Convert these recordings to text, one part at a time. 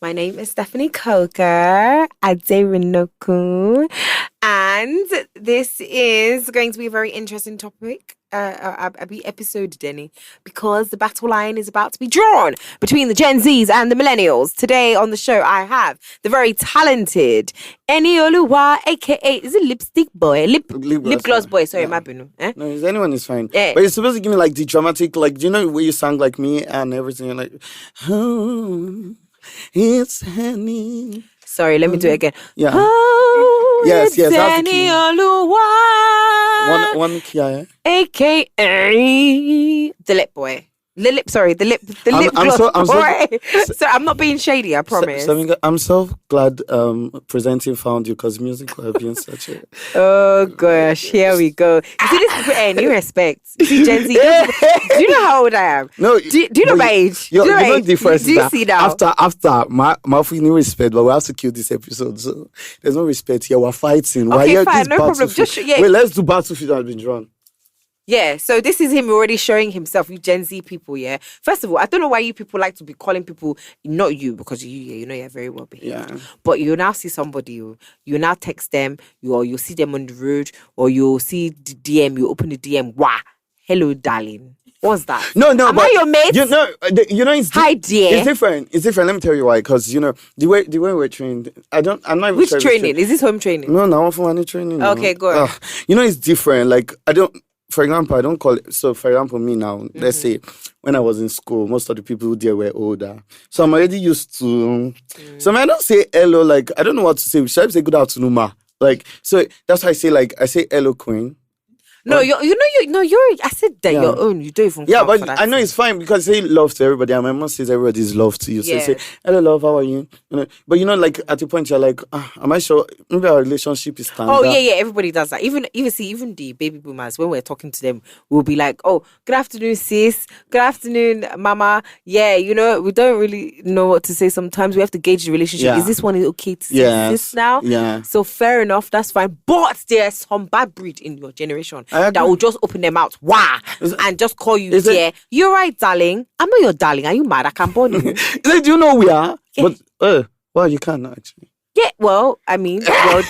My name is Stephanie Coker Aderinoku, and this is going to be a very interesting topic, episode, Denny, because the battle line is about to be drawn between the Gen Zs and the Millennials. Today on the show, I have the very talented Enioluwa, aka is it lipstick boy, lip gloss boy? Sorry, my bad. No, anyone is fine. Yeah. But you're supposed to give me like the dramatic, like, do you know where you sang like me and everything? You're like, oh. It's Henny. Sorry, let me do it again. Yeah. Oh, yes. Enioluwa. One key, yeah. AKA the lip boy. The lip gloss boy. So I'm not being shady, I promise. I'm so glad presenting found you because music could have been such a... Oh gosh, here we go. You see, this is put any respect. You see, Gen Z, do you know how old I am? No. Do you know my age? You know the difference. Do you see now? After my new respect, but we have to kill this episode. So there's no respect here. We're fighting. Okay, fine, no problem. Wait, let's do Battlefield that has been drawn. Yeah, so this is him already showing himself, you Gen Z people, yeah? First of all, I don't know why you people like to be calling people, not you, because you know you're very well behaved. Yeah. But you now see somebody, you now text them, you'll see them on the road, or you'll see the DM, you open the DM, wow, hello, darling. What's that? No, Am I your mate? It's hi, dear. It's different. Let me tell you why. Because the way we're trained, I'm not. Which training? Is this home training? No, I'm for any training. Okay, go on. It's different. Like for example, I don't call it. So, for example, me now, let's say when I was in school, most of the people there were older. So I'm already used to. So I don't say hello. Like I don't know what to say. Should I say good afternoon, ma? Like so that's why I say hello, queen. No, I said that your own. You don't even. Yeah, but I know it's fine because I say love to everybody, and my mom says everybody's love to you. So you say, hello, love, how are you? But like at the point you're like, am I sure? Maybe our relationship is standard. Oh yeah, everybody does that. Even the baby boomers, when we're talking to them, we'll be like, oh, good afternoon, sis. Good afternoon, mama. Yeah, we don't really know what to say. Sometimes we have to gauge the relationship. Yeah. Is this one okay to say this now? Yeah. So fair enough, that's fine. But there's some bad breed in your generation that will just open their mouth, and just call you dear. You're right, darling. I'm not your darling. Are you mad? I can't born you. Do you know we are? Yeah. But well, you can't actually. Yeah,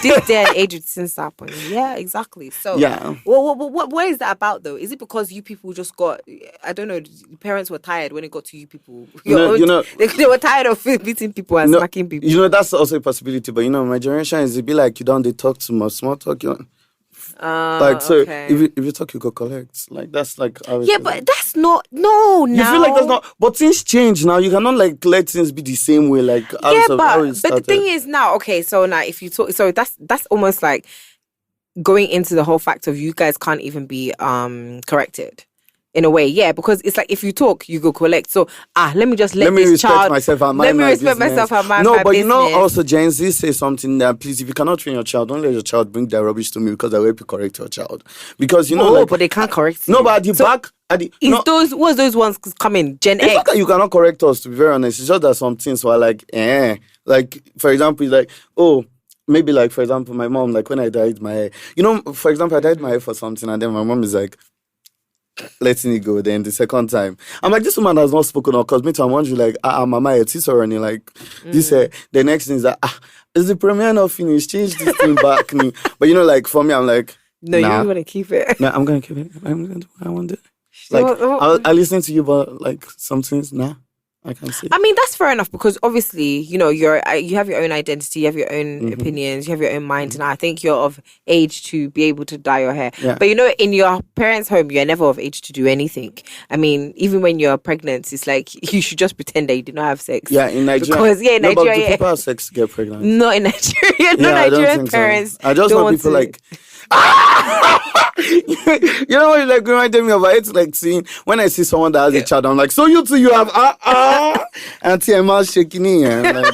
this day and age since that point. Yeah, exactly. So yeah. What is that about though? Is it because you people just got? I don't know. Parents were tired when it got to you people. They were tired of beating people and smacking people. That's also a possibility. But my generation is a bit like they talk too much, small talk. Okay. if you talk, you go collect. Like that's like but that's not no. You feel like that's not. But things change now. You cannot like let things be the same way. Like but the thing is now. Okay, so now if you talk, so that's almost like going into the whole fact of you guys can't even be corrected. In a way, yeah, because it's like if you talk, you go collect. So, let me respect myself and mind my business. No, but also Gen Z say something that please, if you cannot train your child, don't let your child bring their rubbish to me because I will help you correct your child. Because but they can't correct you. No, but what's those ones coming? Gen X. It's not that you cannot correct us. To be very honest, it's just that some things were like, like for example, it's like maybe like for example, my mom like when I dyed my hair. For example, I dyed my hair for something, and then my mom is like, letting it go. Then the second time, I'm like, this woman has not spoken up because me too. I'm wondering like, mama, it's already like this. The next thing is that is the premiere not finished? Change this thing back. But like for me, I'm like, no, you want to keep it. No, I'm gonna keep it. I'm gonna do what I want to. Like I'll listen to you, but like some things, I can't see. I mean, that's fair enough because obviously, you have your own identity, you have your own opinions, you have your own mind, and I think you're of age to be able to dye your hair. Yeah. But in your parents' home, you're never of age to do anything. I mean, even when you're pregnant, it's like you should just pretend that you did not have sex. Yeah, in Nigeria. Because in Nigeria, but do people have sex to get pregnant? Not in Nigeria. No, Nigerian parents. So. I just want people like. You know what like reminded me of? It's like seeing when I see someone that has a child, I'm like, so you two, you have and Emma shaking and like,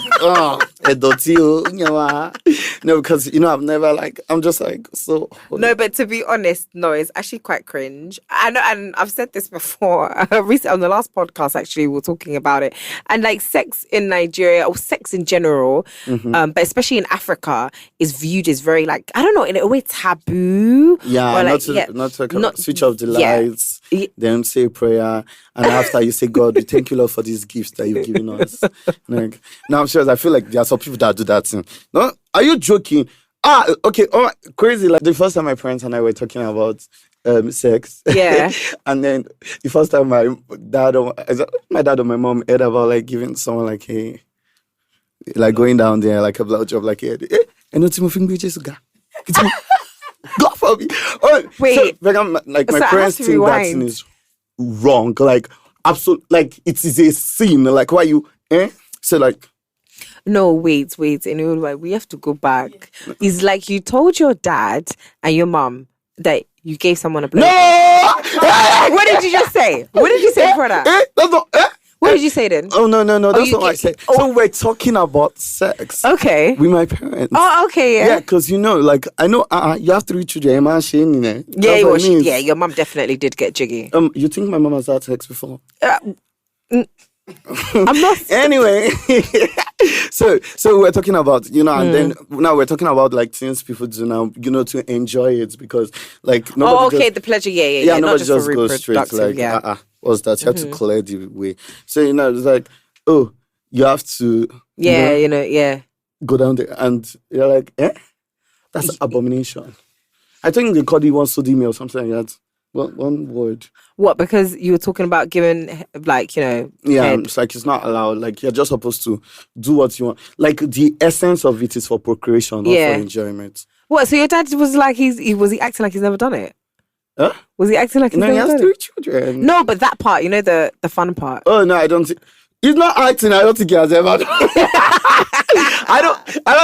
No, because I've never I'm just so. No, but to be honest, no, it's actually quite cringe. I know, and I've said this before. Recently, on the last podcast, actually, we were talking about it, and sex in Nigeria or sex in general, but especially in Africa, is viewed as very I don't know, in a way taboo. Yeah, not switch off the lights, then say a prayer, and after you say, God, we thank you, Lord, for these gifts that you've given us. No, I'm serious. I feel like there are some people that do that thing. No, are you joking? Okay. Oh, crazy. The first time my parents and I were talking about sex. Yeah. And then the first time my dad or my mom heard about giving someone hey, going down there a blowjob hey, and not moving bitches God for me. Oh, wait. So, my parents think that thing is wrong. Absolutely. It is a sin. Why you So no, wait, and we have to go back. It's you told your dad and your mom that you gave someone a blowjob. No! What did you just say? What did you say before that? That's not. What did you say then? Oh no, that's not what I said. So we're talking about sex. Okay. With my parents. Oh, okay, yeah. Yeah, because I know you have 3 children. Yeah, your mom definitely did get jiggy. You think my mom has had sex before? I'm not. Anyway, so we're talking about and then now we're talking about things people do now to enjoy it because okay, the pleasure, yeah. Nobody Not just just for goes straight what's that? You have to clear the way. So it's oh, you have to go down there and you're that's that's I think they called it one sodomy or something like that. One word. What? Because you were talking about giving, Yeah, head. it's it's not allowed. You're just supposed to do what you want. The essence of it is for procreation, not for enjoyment. What? So your dad was was he acting like he's never done it? Huh? Was he acting like he's no, never he has done 3 it? children. No, but that part, the fun part. Oh no, I don't think he's not acting. I don't think he has ever done. I don't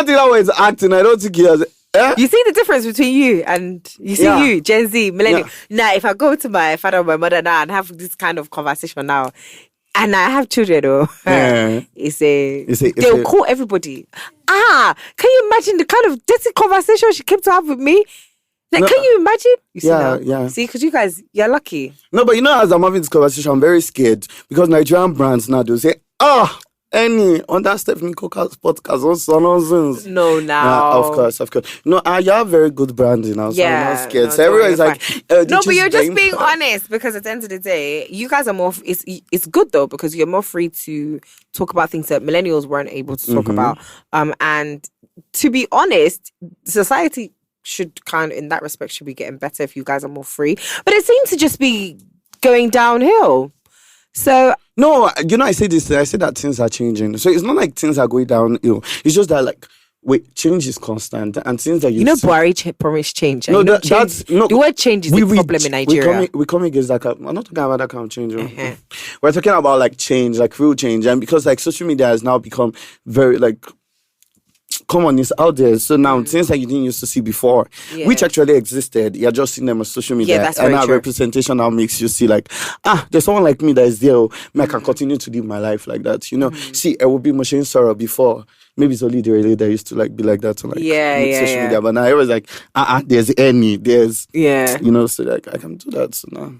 think that way is acting. I don't think he has. You see the difference between you and you, Gen Z, millennial. Now, if I go to my father or my mother now and have this kind of conversation now, and I have children, they'll call everybody. Can you imagine the kind of dirty conversation she came to have with me? Can you imagine? You see yeah. See, because you guys, you're lucky. No, but as I'm having this conversation, I'm very scared because Nigerian brands now they'll say, on that Stephanie Coker's podcast on nonsense. No, now. Of course. No, you have very good branding now, so I'm not scared. No, so everyone's no, but you're just being honest because at the end of the day, you guys are more. It's good though because you're more free to talk about things that millennials weren't able to talk about. And to be honest, society should in that respect should be getting better if you guys are more free. But it seems to just be going downhill. So no, I say this. I say that things are changing. So it's not things are going down. It's just that change is constant, and things that Buhari promised change. No, that's no. The word change is a problem in Nigeria. We come against that. I'm not talking about that kind of change. We're talking about change, real change, and because social media has now become very come on, it's out there. So now things that you didn't used to see before, which actually existed, you're just seeing them on social media. Yeah, that's very and true. Representation now makes you see there's someone like me that is there. I can continue to live my life like that. See, I would be machine sorrow before. Maybe it's only the radio that used to be like that on social media. But now I was there's so I can do that. So now,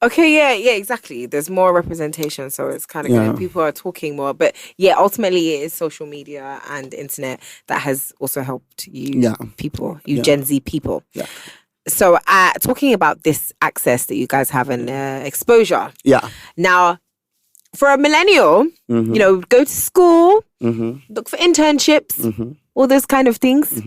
Okay, yeah, exactly. There's more representation, so it's kind of good. People are talking more, but ultimately it is social media and internet that has also helped you people, Gen Z people. Yeah. So, talking about this access that you guys have and exposure. Yeah. Now, for a millennial, go to school, look for internships, all those kind of things.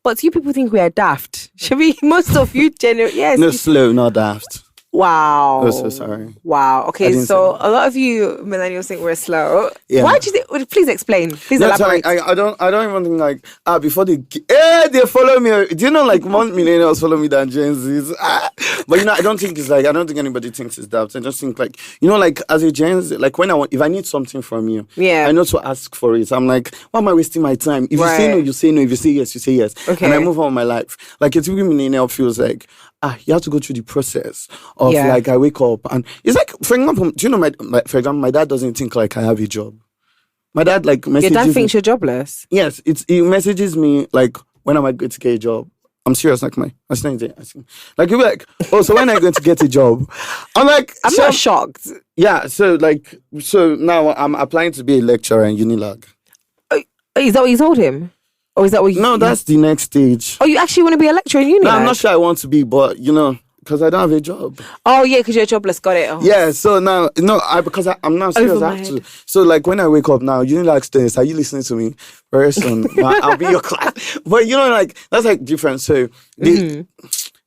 But you people think we are daft. Should we? Most of you, yes. No, slow, not daft. Wow. I'm so sorry. Wow. Okay, so a lot of you millennials think we're slow. Yeah. Why do you think? Please explain. Please elaborate. So I don't even think before they follow me. Do you know more millennials follow me than Gen Zs? But I don't think it's I don't think anybody thinks it's that. I just think as a Gen Z, if I need something from you, I know to ask for it. I'm why am I wasting my time? If you say no, you say no. If you say yes, you say yes. Okay. And I move on with my life. A typical millennial feels you have to go through the process of I wake up and it's for example, do you know my dad doesn't think I have a job. My dad messages your dad thinks you're jobless. Yes, he messages me when am I going to get a job? I'm serious, like my asking. Like you'll be like, oh, so when am I going to get a job? I'm like, I'm not shocked. Yeah, so now I'm applying to be a lecturer in Unilag. Is that what you told him? Or is that what you... No, that's the next stage. Oh, you actually want to be a lecturer in Unilag? No, I'm not sure I want to be, but because I don't have a job. Oh, yeah, because you're jobless. Got it. Oh. Yeah, so now, because I'm now serious, I have to. So, like, when I wake up now, Unilag students, are you listening to me? Very soon, I'll be your class. But, like, that's, like, different. So,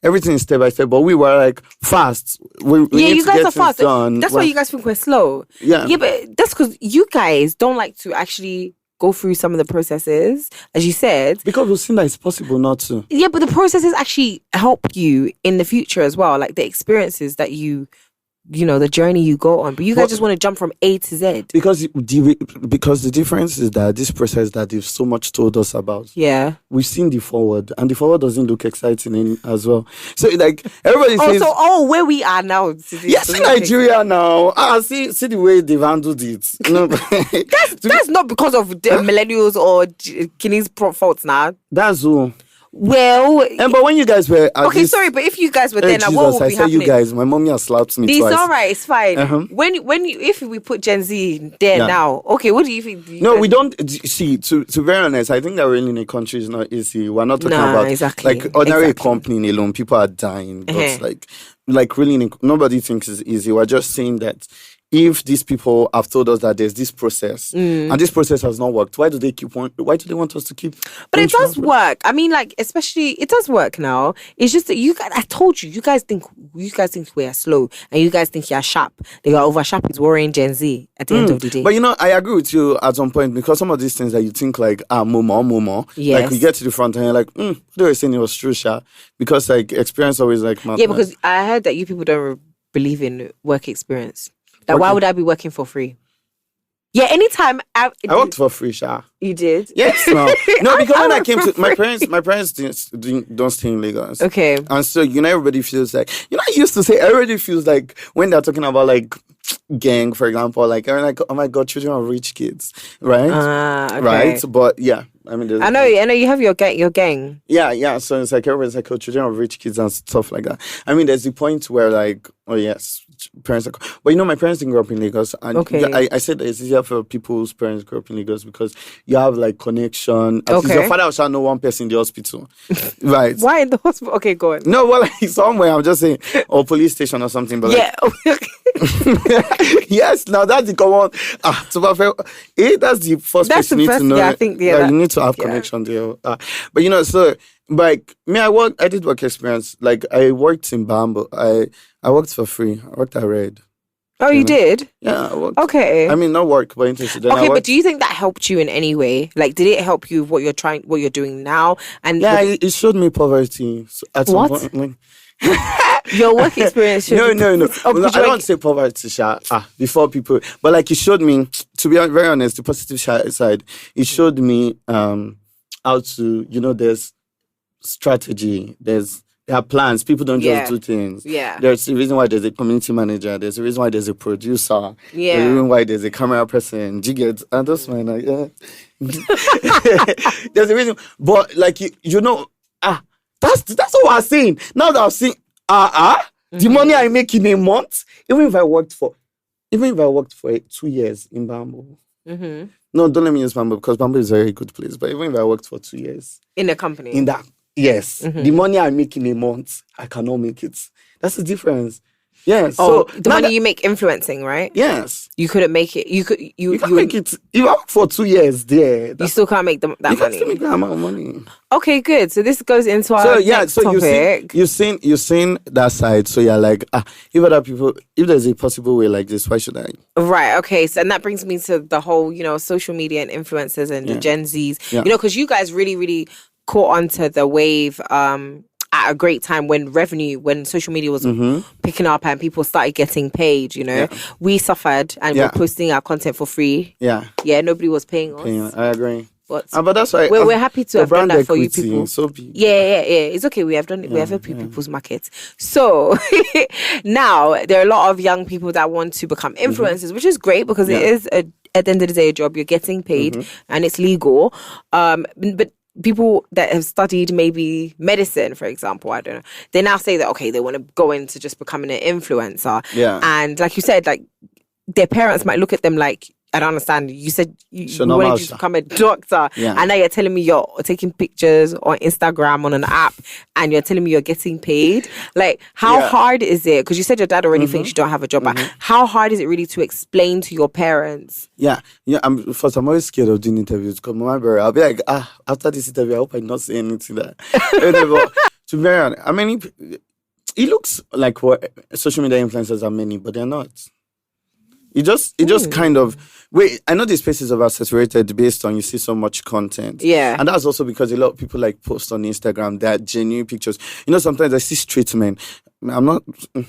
everything is step by step, but we were, like, fast. We need you to guys get are fast. Done. That's why you guys think we're slow. Yeah. Yeah, but that's because you guys don't like to actually go through some of the processes, as you said. Because we've seen that it's possible not to. Yeah, but the processes actually help you in the future as well. Like the experiences that the journey you go on. But you guys just want to jump from A to Z. Because the difference is that this process that they've so much told us about. Yeah. We've seen the forward, and the forward doesn't look exciting as well. So, like, everybody says... where we are now. Yes, in Nigeria now. See the way they've handled it. That's not because of the millennials or Guinea's faults now. That's all. Well, but when you guys were sorry, but if you guys were there now, what would be happening? You guys, my mommy has slapped me twice. It's all right, it's fine. If we put Gen Z there now, okay, what do you think? We don't see. To be very honest, I think that really in a country is not easy. We're not talking about like ordinary company alone. People are dying, but like really, nobody thinks it's easy. We're just saying that. If these people have told us that there's this process and this process has not worked, why do they want us to keep? But it does work. I mean, like, especially it does work now. It's just that you guys, I told you, you guys think we are slow and you guys think you're sharp. They are over sharp is worrying Gen Z at the end of the day. But I agree with you at some point because some of these things that you think like more. Yes. Like we get to the front and you're like, what they were saying it was true, sha. Because like experience always like matters. Yeah, because I heard that you people don't believe in work experience. Like, why would I be working for free? Yeah, anytime I worked for free, Sha. You did? Yes, no, because when I came to my parents don't stay in Lagos. Okay, and so everybody feels like I used to say everybody feels like when they're talking about like gang, for example, like I'm like, oh my god, children of rich kids, right? Okay. Right, but yeah. I mean, I know you have your gang. Yeah. So it's like everybody's like, oh, children of rich kids and stuff like that. I mean, there's the point where like, oh yes, parents are... But my parents didn't grow up in Lagos. And I said that it's easier for people whose parents grew up in Lagos because you have like connection. At least your father shall know one person in the hospital. Right. Why in the hospital? Okay, go on. No, well, like somewhere, I'm just saying, or police station or something. But yes, now that's the common... that's the first person you need to know. Yeah, I think, you need to have connection there. But so... Like me, I did work experience. Like I worked in Bamboo. I worked for free. I worked at Red. Oh, you did? Yeah, I worked. Okay. I mean, not work, but interested. Okay, but do you think that helped you in any way? Like, did it help you with what you're doing now? And yeah, it showed me poverty. At some point, like, your work experience showed No. I don't want to say poverty, before people, but like it showed me. To be very honest, the positive side, it showed me how to there's strategy, there are plans. People don't just do things. Yeah. There's a reason why there's a community manager. There's a reason why there's a producer. Yeah. There's a reason why there's a camera person. Do you get? And that's fine. Like, there's a reason. But like that's what I'm saying. Now that I've seen the money I make in a month, even if I worked for 2 years in Bamboo. No, don't let me use Bamboo because Bamboo is a very good place. But even if I worked for 2 years in a company, in that. Yes, the money I make in a month, I cannot make it. That's the difference. Yes. Oh, so the money you make influencing, right? Yes. You couldn't make it. You can't make it. If I work for 2 years there, you still can't make that money. You can still make that amount of money. Okay, good. So this goes into our next topic. You've seen that side. So you're like, if there's a possible way like this, why should I? Right. Okay. So and that brings me to the whole, social media and influencers and the Gen Zs. Yeah. Because you guys really, really caught onto the wave at a great time when social media was picking up and people started getting paid. We suffered and we're posting our content for free. Nobody was paying us. I agree. But that's why we're happy to have done that for you people. So it's okay. We have done it. We have helped people's markets. So now there are a lot of young people that want to become influencers, which is great because it is at the end of the day a job. You're getting paid and it's legal. But people that have studied maybe medicine, for example, I don't know, they now say that, okay, they want to go into just becoming an influencer. Yeah. And like you said, like their parents might look at them like, I don't understand. You said you wanted you to become a doctor, and now you're telling me you're taking pictures on Instagram on an app, and you're telling me you're getting paid. Like, how hard is it? Because you said your dad already thinks you don't have a job. But how hard is it really to explain to your parents? Yeah. I'm always scared of doing interviews. Because I'll be like, after this interview, I hope I not say anything that. To be very honest, I mean, it looks like what social media influencers are many, but they're not. It just kind of I know these spaces are saturated based on you see so much content. Yeah. And that's also because a lot of people like post on Instagram that genuine pictures. You know, sometimes I see straight men. I'm not I'm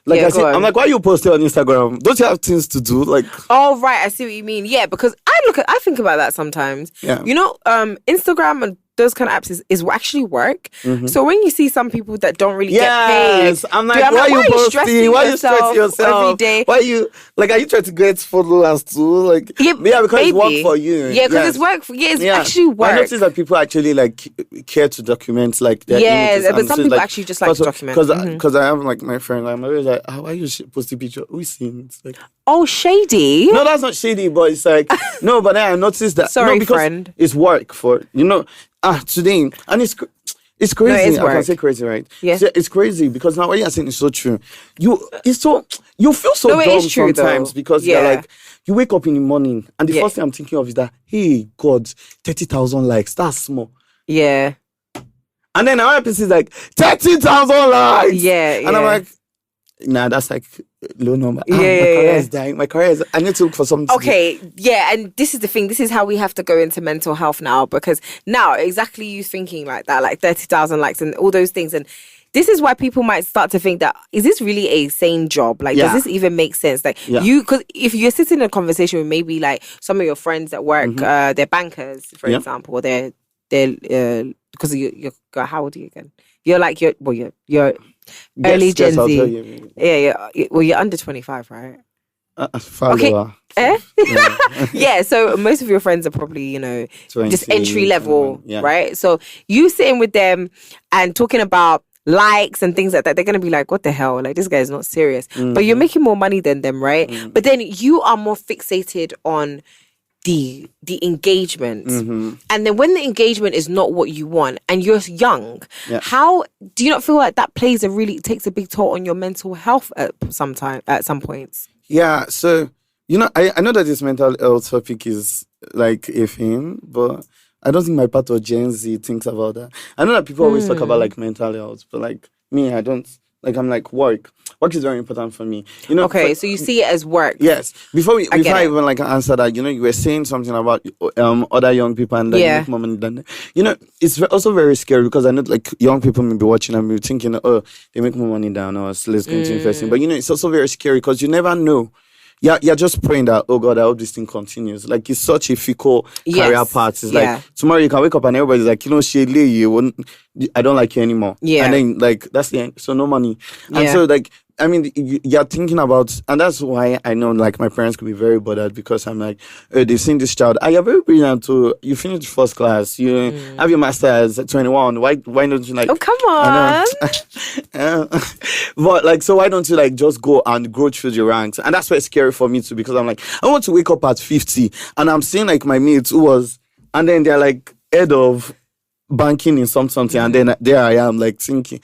like, why are you posting on Instagram? Don't you have things to do? Like, oh right, I see what you mean. Yeah, because I think about that sometimes. Yeah. You know, Instagram and those kind of apps is actually work. So when you see some people that don't really get paid, I'm like, why are you posting? Why are you stressing yourself every day? Why are you are you trying to get followers too? Like, because it's work for you. Yeah, because it's work. It's actually work. I noticed that people actually like care to document like their images. But some people actually just like to document. Because I have like my friend, I'm always like, why are you posting picture? Who is seeing? It's like, oh, shady. No, that's not shady, but it's like no. But then I noticed that friend, it's work for today, and it's crazy. I can say crazy, right? Yeah, so it's crazy because now what you're saying is so true. You feel so dumb sometimes because you're like, you wake up in the morning and the first thing I'm thinking of is that, hey God, 30,000 likes, that's small. Yeah. And then another person is like 30,000 likes. Yeah. And I'm like, nah, that's like low number. My career is dying. I need to look for something. Okay, and this is the thing. This is how we have to go into mental health now, because now exactly you thinking like that, like 30,000 likes and all those things, and this is why people might start to think that, is this really a sane job? Like, does this even make sense? Like, because if you're sitting in a conversation with maybe like some of your friends at work, they're bankers, for example, they're because you're how old are you again? You're like you're early Gen Z. Well, you're under 25, right? Okay. Yeah, so most of your friends are probably, 20, just entry level, right? So you sitting with them and talking about likes and things like that, they're going to be like, what the hell? Like, this guy is not serious. But you're making more money than them, right? But then you are more fixated on the engagement. And then when the engagement is not what you want and you're young, how do you not feel like that takes a big toll on your mental health at some points? Yeah, so I know that this mental health topic is like a thing, but I don't think my part of Gen Z thinks about that. I know that people always talk about like mental health, but like me, I don't. Like, I'm like, work is very important for me. Okay, so you see it as work. Yes. Before I even like answer that, you were saying something about other young people and make more money than them. It's also very scary because I know like young people may be watching and be thinking, oh, they make more money than us, let's continue investing. But it's also very scary because you never know. Yeah, you're just praying that, oh God, I hope this thing continues. Like, it's such a fickle career path. It's like, tomorrow you can wake up and everybody's like, I don't like you anymore. Yeah. And then, like, that's the end. So, no money. And so, like, I mean, you're thinking about, and that's why I know, like, my parents could be very bothered because I'm like, oh, they've seen this child. You're very brilliant too. You finished first class. You have your master's at 21. Why don't you, like... Oh, come on. But, like, so why don't you, like, just go and grow through the ranks? And that's why it's scary for me too, because I'm like, I want to wake up at 50 and I'm seeing, like, my mates and then they're, like, head of banking in something, and then there I am, like, thinking...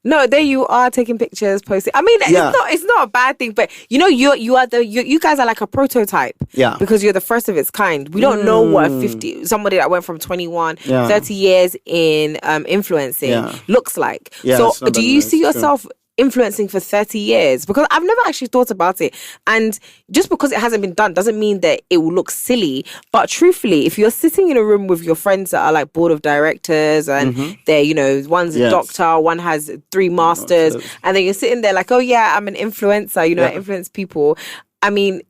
No, there you are taking pictures, posting. I mean, it's not a bad thing, but you guys are like a prototype. Yeah. Because you're the first of its kind. We don't know what somebody that went from 21, 30 years in influencing looks like. Yeah, so do you see yourself influencing for 30 years? Because I've never actually thought about it, and just because it hasn't been done doesn't mean that it will look silly. But truthfully, if you're sitting in a room with your friends that are like board of directors and they're one's a doctor, one has 3 masters, and then you're sitting there like, oh yeah, I'm an influencer, I influence people. I mean,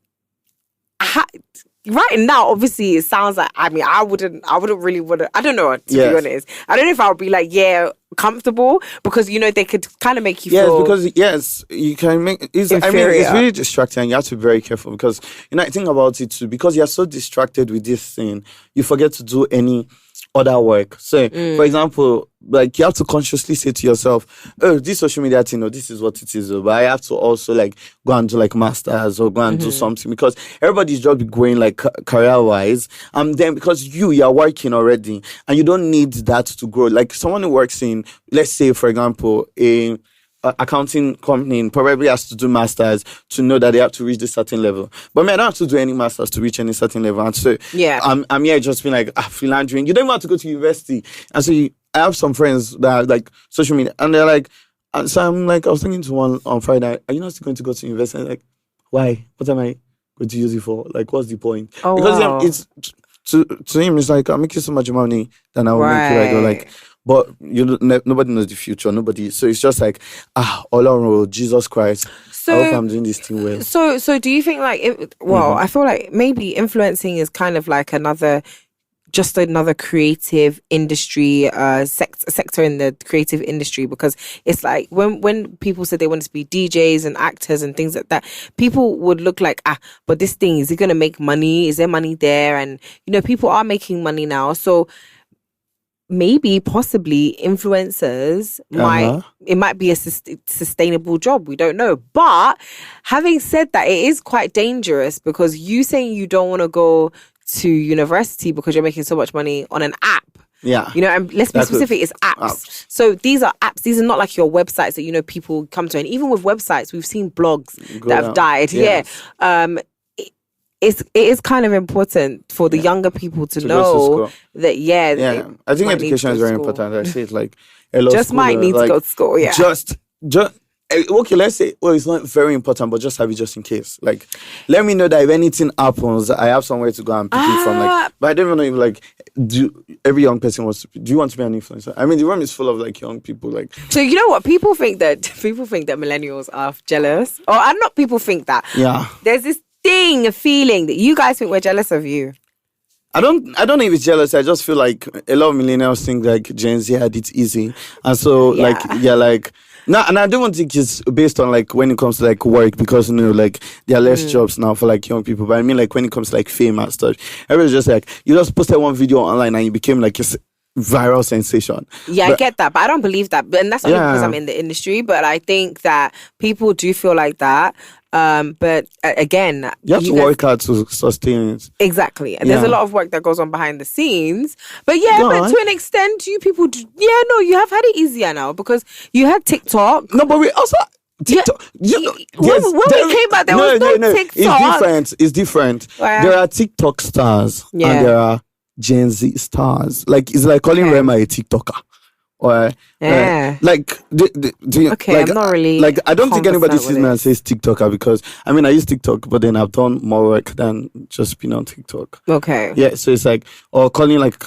right now, obviously, it sounds like, I mean, I wouldn't really want to, I don't know, to be honest. I don't know if I would be like, comfortable, because, they could kind of make you feel... Because, you can make... it's really distracting, and you have to be very careful, because, I think about it too, because you're so distracted with this thing, you forget to do any other work. So, for example, like you have to consciously say to yourself, oh, this social media thing, this is what it is. But I have to also like go and do like masters or go and do something, because everybody's just going like career wise. And then because you're working already and you don't need that to grow. Like someone who works in, let's say, for example, a accounting company probably has to do masters to know that they have to reach this certain level. But I don't have to do any masters to reach any certain level. And so I'm here just being like philandering. You don't even have to go to university. And so I have some friends that are like social media, and they're like, and so I'm like, I was thinking to one on Friday, are you not still going to go to university? And like, why? What am I going to use it for? Like, what's the point? Oh, because wow. It's to him, it's like, I'm making so much money than I will make it. I go like, but nobody knows the future. Nobody. So it's just like, all Jesus Christ. I hope I'm doing this thing well. So do you think like, I feel like maybe influencing is kind of like another creative industry, sector in the creative industry, because it's like when people said they wanted to be DJs and actors and things like that, people would look like, but this thing, is it going to make money? Is there money there? And, people are making money now. So maybe possibly influencers might be a sustainable job. We don't know. But having said that, it is quite dangerous, because you saying you don't want to go to university because you're making so much money on an app. Yeah. And let's be specific, it's apps. So these are apps. These are not like your websites that, people come to. And even with websites, we've seen blogs that have died. Yes. Yeah. It is kind of important for the younger people to know that, I think education is very important. I say it like a lot just might need to go to school, Just okay, let's say, it's not very important, but just have it just in case. Like, let me know that if anything happens, I have somewhere to go and pick it from. Like, but I don't even know if like, every young person wants to. Do you want to be an influencer? I mean, the room is full of like young people. Like, so you know what? People think that millennials are jealous, or not. People think that. Yeah. There's this a feeling that you guys think we're jealous of you. I don't know if it's jealous. I just feel like a lot of millennials think like Gen Z had it easy, and so no, and I don't think it's based on like when it comes to like work, because like there are less jobs now for like young people. But I mean, like when it comes to like fame and stuff, everybody's just like, you just posted one video online and you became like a viral sensation. Yeah, I get that, but I don't believe that. And that's only because I'm in the industry. But I think that people do feel like that. But again, you have to work hard to sustain it. Exactly. And there's a lot of work that goes on behind the scenes. But but to an extent, you people you have had it easier now, because you had TikTok. No, but we also TikTok. When we came back, there was no TikTok. It's different. There are TikTok stars and there are Gen Z stars. Like, it's like calling Rema a TikToker. Or like, I'm not really like, I don't think anybody sees me and says TikToker, because I mean, I use TikTok, but then I've done more work than just being on TikTok. Okay. Yeah, so it's like, or calling like,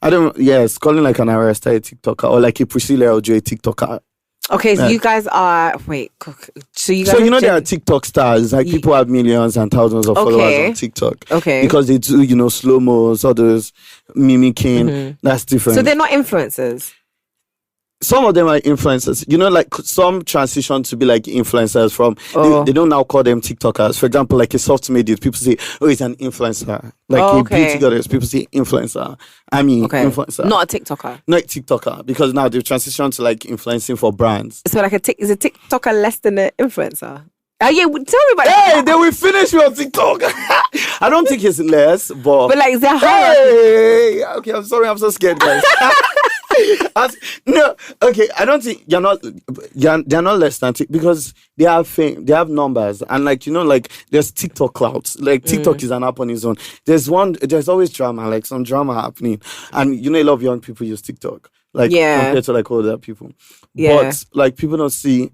calling like an Arresta a TikToker, or like a Priscilla Ojo a TikToker. Okay, so you guys are so you guys. So there are TikTok stars, like people have millions and thousands of followers on TikTok. Okay. Because they do slow-mos, all those mimicking. That's different. So they're not influencers. Some of them are influencers. Like some transition to be like influencers from, they don't now call them TikTokers. For example, like a soft-made dude, people say, he's an influencer. Like a beauty goddess, people say influencer. I mean, influencer. Not a TikToker. Not a TikToker, because now they've transitioned to like influencing for brands. So like is a TikToker less than an influencer? Tell me about Hey, then we finish your TikTok. I don't think it's less, but like, is that Hey, okay, I'm sorry, I'm so scared, guys. No, okay, I don't think they're not less than because they have fame, they have numbers, and like like there's TikTok clouds. Like TikTok is an app on its own. There's always drama, like some drama happening, and a lot of young people use TikTok, like compared to like older people. But like people don't see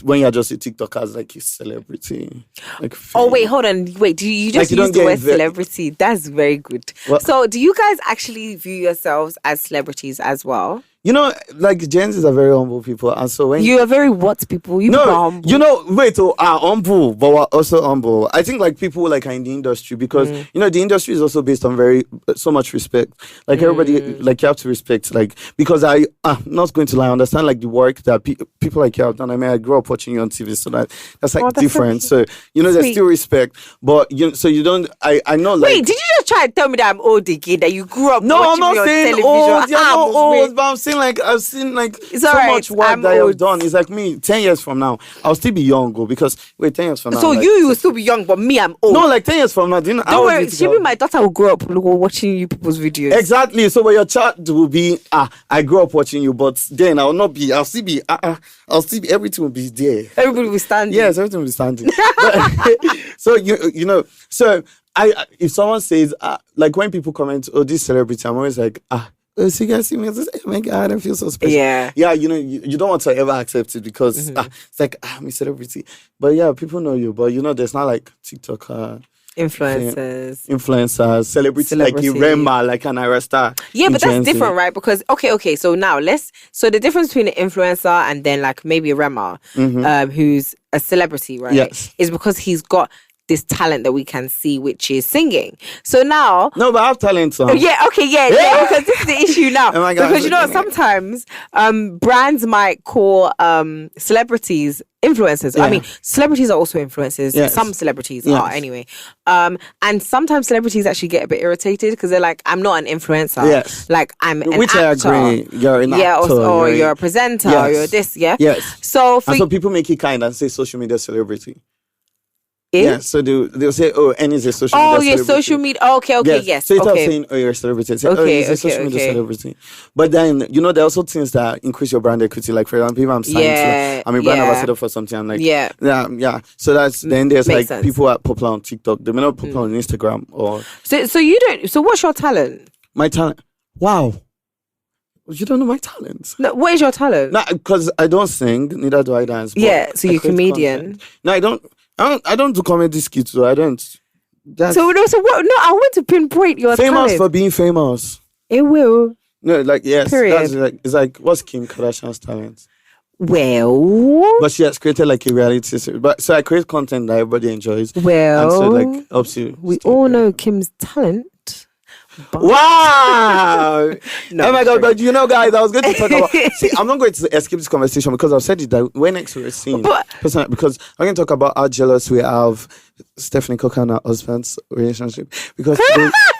when you're just a TikToker as like a celebrity. Like hold on. Wait, do you just use the word celebrity? That's very good. Well, so do you guys actually view yourselves as celebrities as well? You know, like Gen Z's are very humble people, and so when you are very what people? You people are humble. You know, wait, are humble, but we're also humble. I think like people like are in the industry because you know the industry is also based on so much respect. Like everybody, like you have to respect. Like because I'm not going to lie, I understand like the work that people like you have done. I mean, I grew up watching you on TV, so that's like different. So you know, there's still respect, but so you don't. I know. Like, wait, did you just try and tell me that I'm old again? That you grew up? No, watching I'm not me on saying television? old. You're not old, but I'm saying like I've seen like so much work that you've done. It's like me 10 years from now I'll still be young because 10 years from now so like, you will still be young, but me I'm old. No, like 10 years from now, don't worry, maybe my daughter will grow up watching you people's videos. Exactly. So when your child will be I grew up watching you, but then I'll still be everything will be there. Everybody will be standing. Yes, everything will be standing. So you know, so if someone says like when people comment, oh, this celebrity, I'm always like so you guys see me, oh my God, I feel so special. Yeah, you know, you don't want to ever accept it because it's like I'm a celebrity. But yeah, people know you, but you know, there's not like TikTok influencers, celebrities like Irema, like an Ira Star. Yeah, but that's different, right? Because okay. So now so the difference between an influencer and then like maybe Irema, who's a celebrity, right? Yes, is because he's got this talent that we can see, which is singing. So now... No, but I have talent, so... Yeah, okay, yeah, because this is the issue now. Oh my God, because, you know, sometimes brands might call celebrities influencers. Yeah. I mean, celebrities are also influencers. Yes. Some celebrities are, anyway. And sometimes celebrities actually get a bit irritated because they're like, I'm not an influencer. Yes. Like, I'm an Which actor. I agree. You're an actor. Or you're a presenter. Or you're this, Yes. So people make it kind and say social media celebrity. Yeah, so they'll say, oh, and is a social media celebrity. Oh, yeah, social media. Oh, okay, yes. So instead of saying, oh, you're a celebrity, say, oh, he's a social media celebrity. But then, you know, there are also things that increase your brand equity. Like, for example, if I'm signed to, I'm a brand ambassador for something, I'm like, yeah. So then there's like sense. People are popular on TikTok. They may not popular on Instagram or... So you don't... So what's your talent? My talent? Wow. You don't know my talent. No, what is your talent? No, because I don't sing, neither do I dance. Yeah, so you're a comedian. Content. No, I don't do comedy skits, so I don't. So what? No, I want to pinpoint your famous talent. For being famous. It will. No, like yes, period. That's like it's like what's Kim Kardashian's talent? Well, but she has created like a reality series. But so I create content that everybody enjoys. Well, and so like helps you. We all know Kim's talent. But... Wow! No, oh my God! But you know, guys, I was going to talk about. See, I'm not going to escape this conversation because I've said it that when next we're seeing, because I'm going to talk about how jealous we have Stephanie Coker and her husband's relationship. Because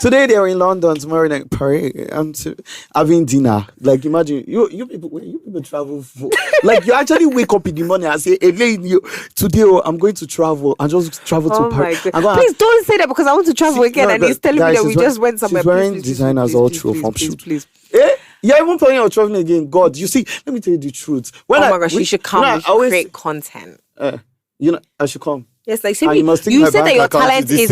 today they were in London, tomorrow in Paris, and having dinner. Like imagine you people travel for like you actually wake up in the morning and say, Elaine, today I'm going to travel and just travel to Paris. Please don't say that because I want to travel again and he's telling me that we just went somewhere. She's wearing designers all through from shoot. Please. Yeah, even planning on traveling again. God, you see, let me tell you the truth. My gosh, you should come. You should create content. You know, I should come. Yes, like you said that your talent is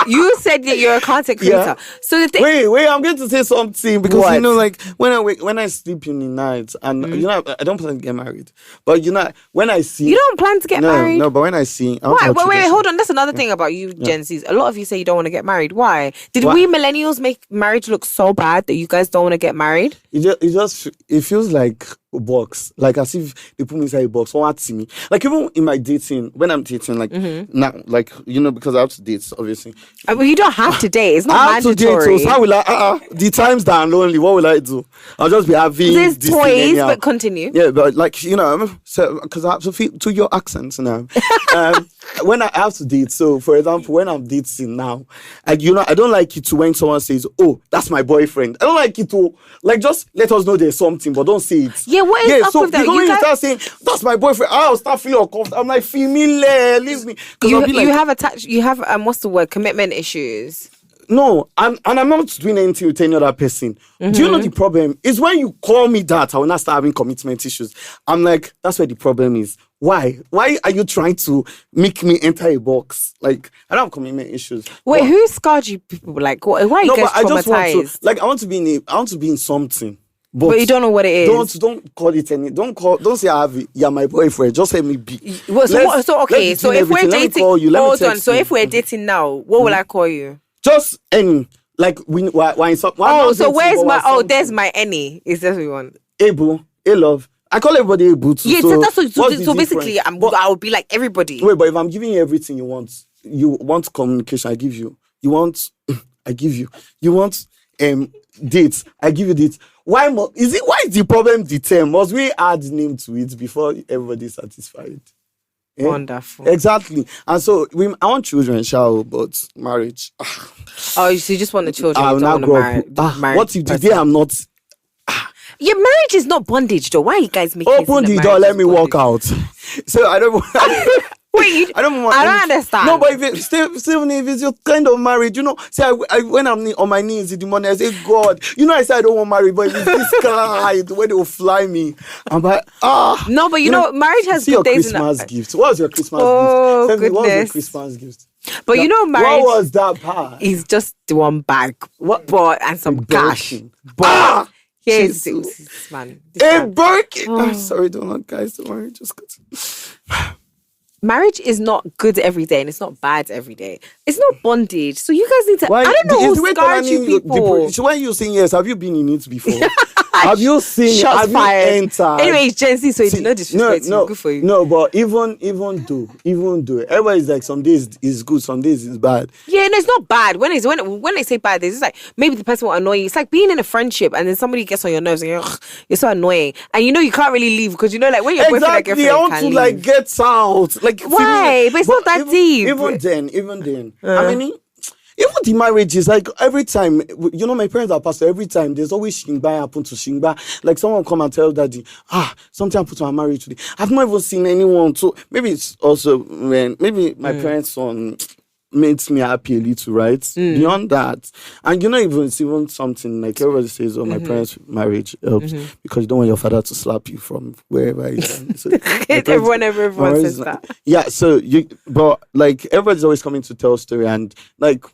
you said that you're a content creator. Yeah. So the thing. Wait, I'm going to say something because you know, like when I sleep in the night and you know I don't plan to get married, but you know when I see you don't plan to get married. No, but when I see why? Wait, hold on. That's another thing about you, Gen Zs. A lot of you say you don't want to get married. Why? Did we millennials make marriage look so bad that you guys don't want to get married? It feels like a box, like as if they put me inside a box. Someone see me, like even in my dating, when I'm dating, like now, like you know, because I have to date, obviously. But you don't have to date. It's not mandatory. To date, so how will I? The times that I'm lonely, what will I do? I'll just be having. There's toys, but continue. Yeah, but like you know, because I have to feel to your accents now. When I have to date, so for example, when I'm dating now, like you know, I don't like it to when someone says, "Oh, that's my boyfriend." I don't like it to like just let us know there's something, but don't say it. Yeah, what is up with that? You start saying that's my boyfriend, I'll start feeling uncomfortable. I'm like, female, leave me. You have what's the word? Commitment issues. No, and I'm not doing anything with any other person. Do you know the problem? Is when you call me that, I will not start having commitment issues. I'm like, that's where the problem is. Why? Why are you trying to make me enter a box? Like, I don't have commitment issues. Wait, who scarred you people? Like, why are you guys traumatized? I just want to, I want to be in something. But you don't know what it is. Don't call it any. Don't say you're my boyfriend. Just let me be. So if we're dating, hold on. So if we're dating now, what will I call you? Just any. Like why in some? So where's my? Oh, there's my Eni. Is that what you want? Able, love. I call everybody able to. Yeah, so that's what. So basically, I would be like everybody. Wait, but if I'm giving you everything you want communication. I give you. You want, I give you. You want dates. I give you dates. Why is the problem the term? Must we add name to it before everybody's satisfied? Yeah? Wonderful. Exactly. And so I want children, but marriage. Oh, so you just want the children? I will not grow up. What if today I'm not? Your marriage is not bondage, though. Why are you guys making? Open the door. Let me walk out. So I don't. Wait, I don't understand. No, but if Stephen, if it's your kind of marriage, say when I'm on my knees in the morning, I say, God, I say I don't want marriage, but if it's this guy, the way they will fly me, I'm like, No, but marriage has good days. Christmas gift. What was your Christmas gift? Goodness. What was your Christmas gift? But marriage. What was that part? It's just the one bag, and some cash. But here's this man. A Birkin. Sorry, don't guys, don't worry, just go. Marriage is not good every day and it's not bad every day. It's not bondage. So you guys need to... I don't know who scarred you people. So why are you saying yes? Have you been in it before? Have you seen it? Have fired. You entered? Anyway, it's Gen Z, so it's not disrespect. No, good for you. No, but even though, everybody's like, some days is good, some days is bad. Yeah, no, it's not bad. When they say bad, it's just like, maybe the person will annoy you. It's like being in a friendship and then somebody gets on your nerves and you're so annoying. And you can't really leave because when you're boyfriend and girlfriend, I want to leave. Get out. Why? But it's not that deep. Even then. I mean, even the marriage is like every time, my parents are pastor, every time there's always shingba happen to shingba. Like someone come and tell daddy, something happened to my marriage today. I've not even seen anyone. So maybe it's also when maybe my parents' son makes me happy a little, right? Beyond that. And it's even something like everybody says, my parents' marriage helps because you don't want your father to slap you from wherever he can. So everyone says that. Yeah, so but like everybody's always coming to tell a story and like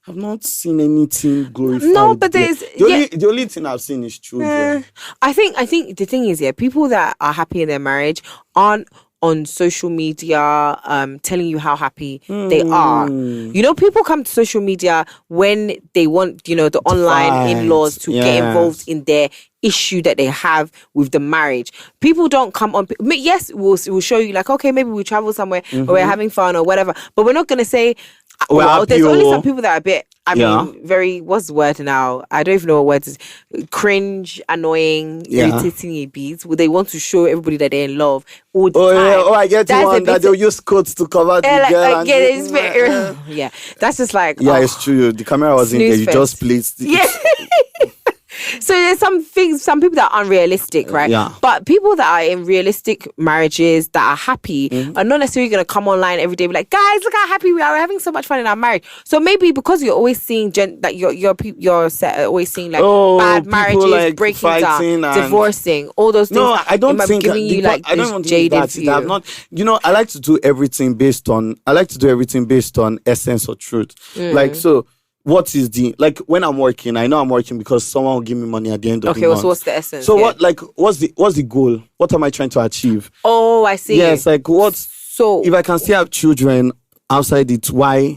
I've not seen anything glorified. No, but there's the only thing I've seen is children. I think the thing is, people that are happy in their marriage aren't on social media telling you how happy they are. People come to social media when they want, the online in-laws to get involved in their issue that they have with the marriage. People don't come on. Yes, we'll show you like, okay, maybe we travel somewhere or we're having fun or whatever, but we're not going to say, there's only some people that are a bit, very, what's the word now? I don't even know what word is. Cringe, annoying, irritating a bit. They want to show everybody that they're in love all the time. I get one that they'll use coats to cover the girl. Yeah, that's just like... Yeah, it's true. The camera wasn't there. You just placed it. Yeah. So there's some people that are unrealistic, right? Yeah. But people that are in realistic marriages that are happy are not necessarily going to come online every day and be like, guys, look how happy we are. We're having so much fun in our marriage. So maybe because you're always seeing that your set always seeing like bad marriages, like breaking down, divorcing, all those things. No, I don't think giving you like this jaded view. I'm not. I like to do everything based on essence or truth. Like so. What is when I'm working, I know I'm working because someone will give me money at the end of the month. Okay, so what's the essence? So what's the goal? What am I trying to achieve? Oh, I see. Yes, if I can still have children outside it, why?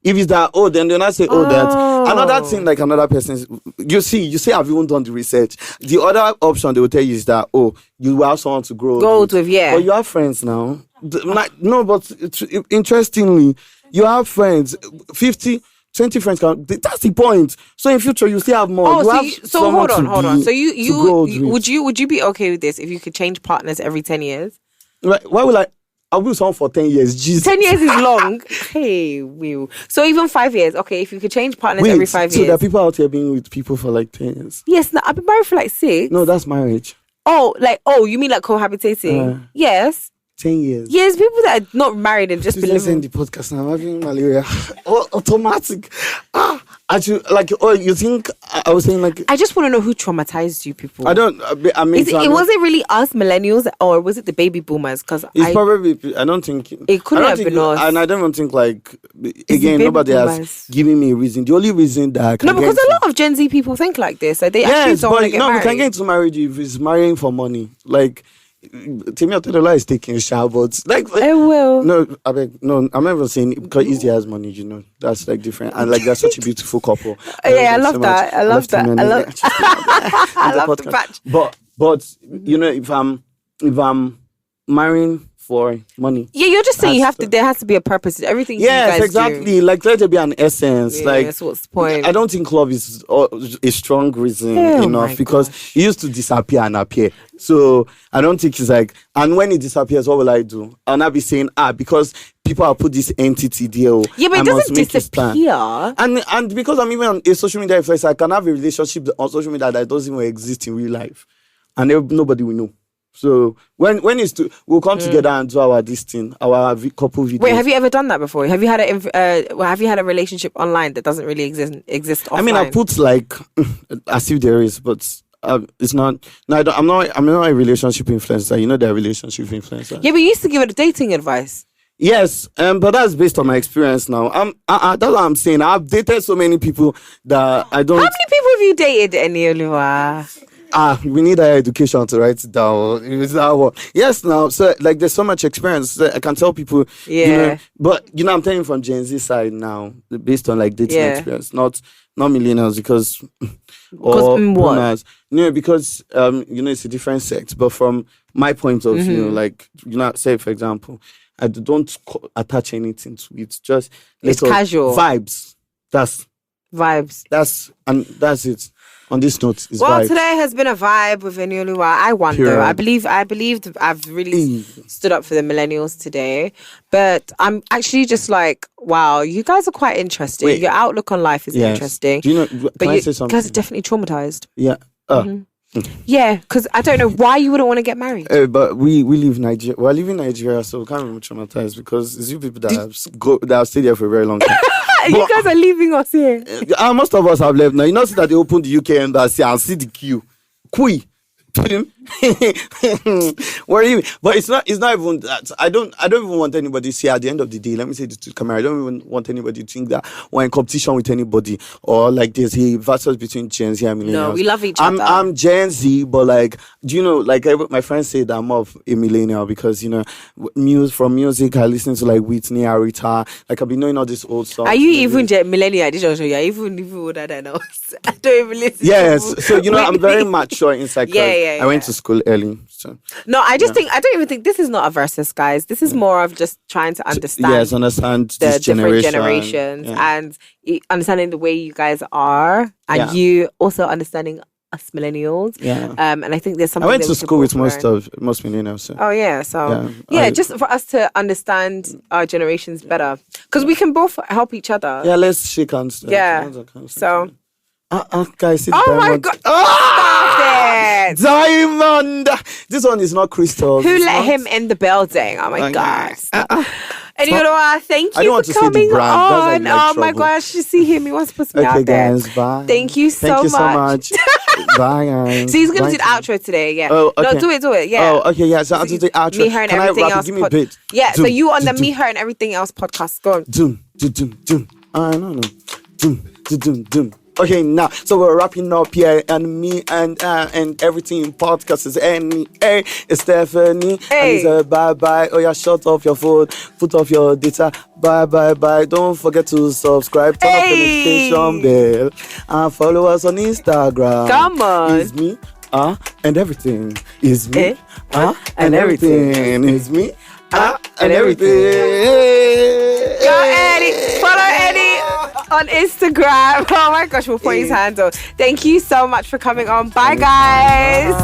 If it's that, then they'll not say, that. Another thing, like another person, you see, I've even done the research. The other option they will tell you is that, you will have someone to grow with. But you have friends now. No, but interestingly, you have friends, 20 friends that's the point. So in future you still have more. So hold on. So you would you be okay with this if you could change partners every 10 years? Right. Why would I'll be with someone for 10 years. Jesus. 10 years is long. Hey, Will. So even 5 years. Okay, if you could change partners every 5 years. So there are people out here being with people for like 10 years. Yes, I've been married for like 6. No, that's marriage. You mean like cohabitating? Yes. 10 years. Yes, people that are not married and just been living. The podcast now. I'm having malaria. Automatic. Actually, you think I was saying like. I just want to know who traumatized you, people. I don't. I mean, was it really us millennials or was it the baby boomers? Because it's probably. I don't think it couldn't have been us. And I don't even think nobody has given me a reason. The only reason that because a lot of Gen Z people think like this. They actually don't want to get married. We can get into marriage if it's marrying for money. Like. Temi Otedola is taking a shower, but like I will. No, no, I'm not even saying it because Easy has money, you know. That's like different. And like they're such a beautiful couple. I love that. I love that. I love the patch. But you know, if I'm marrying for money. Yeah, you're just saying there has to be a purpose to everything you guys exactly. do. Like let there be an essence. Yeah, like that's what's the point. I don't think love is a strong reason enough because it used to disappear and appear. So I don't think it's like, and when it disappears, what will I do? I'll not be saying, because people have put this entity there. Yeah, but it doesn't disappear. And because I'm even on a social media influencer, I can have a relationship on social media that doesn't even exist in real life. And nobody will know. So when we'll come together and do our couple videos. Wait, have you ever done that before? Have you had a relationship online that doesn't really exist offline? I mean, I put like as if there is, but it's not. No, I'm not a relationship influencer. You know, they're relationship influencers. Yeah, but you used to give it dating advice. Yes, but that's based on my experience now. That's what I'm saying. I've dated so many people that I don't. How many people have you dated, Enioluwa? We need higher education to write it down. It's that one. Yes, now, so like there's so much experience. I can tell people, but I'm telling you from Gen Z side now, based on like dating experience, not millennials because what? No, because it's a different sex. But from my point of view, like say for example, I don't attach anything to it. Just it's casual vibes. That's vibes. That's it. On this note, vibes. Today has been a vibe with Enioluwa. I won though. I believe I've really stood up for the millennials today. But I'm actually just like, wow, you guys are quite interesting. Your outlook on life is interesting. Do you know? Can I say something? You guys are definitely traumatized. Yeah. Yeah, because I don't know why you wouldn't want to get married. But we live in Nigeria. We're living in Nigeria, so we can't be traumatized because it's you people that have stayed there for a very long time. You guys are leaving us here. Most of us have left now. You know, see that they opened the UK embassy and see the queue. We're even, but it's not even that. I don't even want anybody to say at the end of the day, let me say this to the camera, I don't even want anybody to think that we're in competition with anybody or like there's a versus between Gen Z and millennials. No, we love each other. I'm Gen Z, but like, do you know, like my friends say that I'm more of a millennial because, from music, I listen to like Whitney, Arita, like I've been knowing all this old songs. Are you even millennial? You're even older than us. I don't even listen. Yes, so I'm very mature inside. I went to school early. So. No, I don't even think this is not a versus, guys. This is more of just trying to understand. Understand the this different generations and understanding the way you guys are, and you also understanding us millennials. Yeah. And I think there's something. I went to school with most millennials. So. Oh yeah, so just for us to understand our generations better, because we can both help each other. Yeah, let's shake hands. Yeah. So. Guys, it's Diamond. My God! Stop it! Diamond. This one is not crystal. Who let him in the building? Oh my God! And thank you for coming on. Like my gosh, you see him. He wants to put me out there. Guys, bye. Thank you so much. Bye, guys. So he's going to do the outro today, yeah. Oh, okay. No, do it, yeah. Oh, okay, yeah. So I'll do the outro. Me, her, and everything else. Give me a bit. Yeah, so you on the Me, Her, and Everything Else podcast. Go on. Doom. I don't know. Doom. Okay, now, so we're wrapping up here, and me and everything in podcast is it's Stephanie, and it's bye. Oh yeah, shut off your phone, put off your data, bye. Don't forget to subscribe, turn off the notification bell, and follow us on Instagram. Come on, it's me, and everything is me, and everything is me, and everything. Go Eddie, follow Eddie on Instagram. Oh my gosh, we'll put his handle. Thank you so much for coming on. Bye guys.